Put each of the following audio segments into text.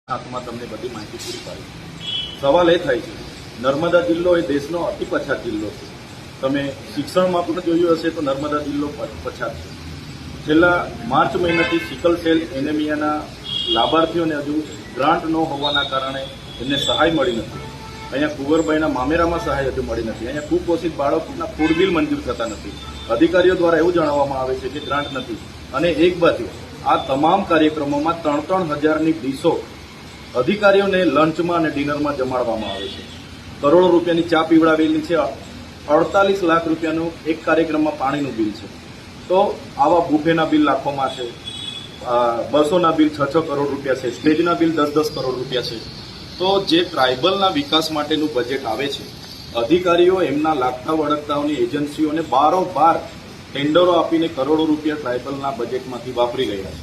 હાથમાં તમને બધી માહિતી પૂરી પાડી। સવાલ એ થાય છે, નર્મદા જિલ્લો એ દેશનો અતિ પછાત જિલ્લો છે। તમે શિક્ષણમાં પણ જોયું હશે તો નર્મદા જિલ્લો પછાત છે। છેલ્લા માર્ચ મહિનાથી સિકલ સેલ એનેમિયાના લાભાર્થીઓને હજુ ગ્રાન્ટ ન હોવાના કારણે એમને સહાય મળી નથી। અહીંયા કુંવરબાઈના મામેરામાં સહાય હજુ મળી નથી। અહીંયા કુપોષિત બાળકોના ફૂડ બિલ મંજૂર થતા નથી। અધિકારીઓ દ્વારા એવું જણાવવામાં આવે છે કે ગ્રાન્ટ નથી। અને એક બાજુ આ તમામ કાર્યક્રમોમાં 3,000ની ડીશો અધિકારીઓને લંચમાં અને ડિનરમાં જમાડવામાં આવે છે। કરોડો રૂપિયાની ચા પીવડાવેલી છે। 48 લાખ રૂપિયાનું એક કાર્યક્રમમાં પાણીનું બિલ છે। તો આવા બુફેના બિલ લાખોમાં છે, બસોના બિલ 6 કરોડ રૂપિયા છે, સ્ટેજના બિલ 10 કરોડ રૂપિયા છે। તો જે ટ્રાઇબલના વિકાસ માટેનું બજેટ આવે છે, અધિકારીઓ એમના લાગતા વળગતાઓની એજન્સીઓને બારોબાર ટેન્ડરો આપીને કરોડો રૂપિયા ટ્રાઇબલના બજેટમાંથી વાપરી રહ્યા છે।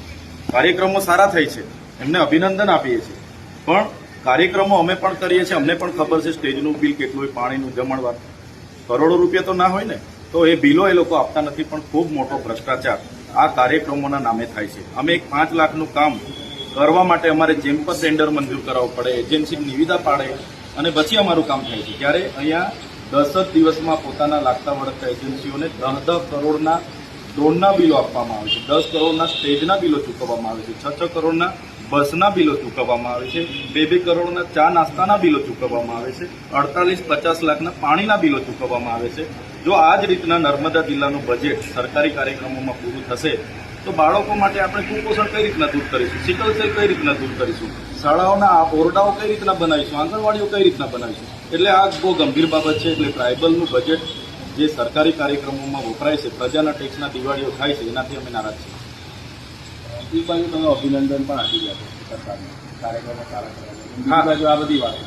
કાર્યક્રમો સારા થાય છે, એમને અભિનંદન આપીએ છીએ, પણ કાર્યક્રમો અમે પણ કરીએ છીએ, અમને પણ ખબર છે સ્ટેજનું બિલ કેટલું હોય, પાણીનું જમણવાર, કરોડો રૂપિયા તો ના હોય ને, તો એ બિલો એ લોકો આપતા નથી। પણ ખૂબ મોટો ભ્રષ્ટાચાર આ કાર્યક્રમોના નામે થાય છે। અમે એક 5 લાખનું કામ કરવા માટે અમારે જેમ પર ટેન્ડર મંજૂર કરાવવું પડે, એજન્સી નિવિદા પાડે અને પછી અમારું કામ થાય છે। ત્યારે અહીંયા 10 જ દિવસમાં પોતાના લાગતા વળગતા એજન્સીઓને 10 કરોડના ડ્રોનના બિલો આપવામાં આવે છે, 10 કરોડના સ્ટેજના બિલો ચૂકવવામાં આવે છે, 6 કરોડના બસના બિલો ચૂકવવામાં આવે છે, 2 કરોડના ચા નાસ્તાના બિલો ચૂકવવામાં આવે છે, 48-50 લાખના પાણીના બિલો ચૂકવવામાં આવે છે। જો આ જ રીતના નર્મદા જિલ્લાનું બજેટ સરકારી કાર્યક્રમોમાં પૂરું થશે તો બાળકો માટે આપણે કુપોષણ કઈ રીતના દૂર કરીશું, સિકલ સેલ કઈ રીતના દૂર કરીશું, શાળાઓના ઓરડાઓ કઈ રીતના બનાવીશું, આંગણવાડીઓ કઈ રીતના બનાવીશું। એટલે આ બહુ ગંભીર બાબત છે। એટલે ટ્રાઇબલનું બજેટ જે સરકારી કાર્યક્રમોમાં વપરાય છે, પ્રજાના ટેક્સના દિવાળીઓ થાય છે, એનાથી અમે નારાજ છીએ। એ બાજુ તમે અભિનંદન પણ આપી રહ્યા છો સરકારને કાર્યક્રમો સારા કરવા। હા, બાજુ આ બધી વાત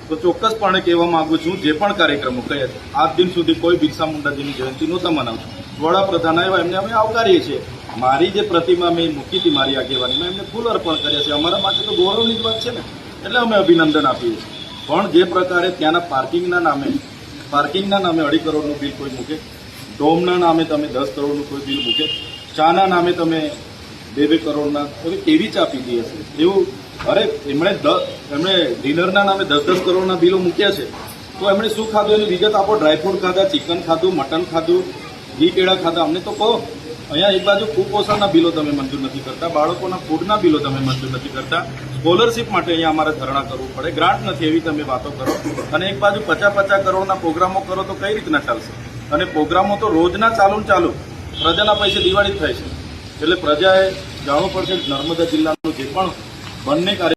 તો ચોક્કસપણે કહેવા માંગુ છું, જે પણ કાર્યક્રમો કહે આજ દિન સુધી કોઈ બિરસા મુંડાજીની જયંતિ નહોતા મનાવશું। વડાપ્રધાન આવ્યા એમને અમે આવકારીએ છીએ। મારી જે પ્રતિમા મેં મૂકી હતી મારી આગેવાનીમાં, એમને ફૂલ અર્પણ કર્યા છે। અમારા માટે તો ગૌરવની જ વાત છે ને, એટલે અમે અભિનંદન આપીએ છીએ। પણ જે પ્રકારે ત્યાંના પાર્કિંગના નામે 2.5 કરોડનું બિલ કોઈ મૂકે, ડોમના નામે તમે 10 કરોડનું કોઈ બિલ મૂકે, ચાના નામે તમે 2 કરોડના, હવે કેવી ચા પીધી હશે એવું। અરે એમણે ડિનરના નામે 10 કરોડના બિલો મૂક્યા છે, તો એમણે શું ખાધું એની વિગત આપો। ડ્રાયફ્રૂટ ખાધા, ચિકન ખાધું, મટન ખાધું, ઘી કેળા ખાધા, અમને તો કહો। અહીંયા એક બાજુ કુપોષણના બિલો તમે મંજૂર નથી કરતા, બાળકોના ફૂડના બિલો તમે મંજૂર નથી કરતા, સ્કોલરશીપ માટે અહીંયા અમારે ધરણા કરવું પડે, ગ્રાન્ટ નથી એવી તમે વાતો કરો, અને એક બાજુ 50 કરોડના પ્રોગ્રામો કરો તો કઈ રીતના ચાલશે? અને પ્રોગ્રામો તો રોજના ચાલુ પ્રજાના પૈસે દિવાળી થાય છે। એટલે પ્રજાએ જાણવું પડશે નર્મદા જિલ્લાનું જે પણ બંને કાર્ય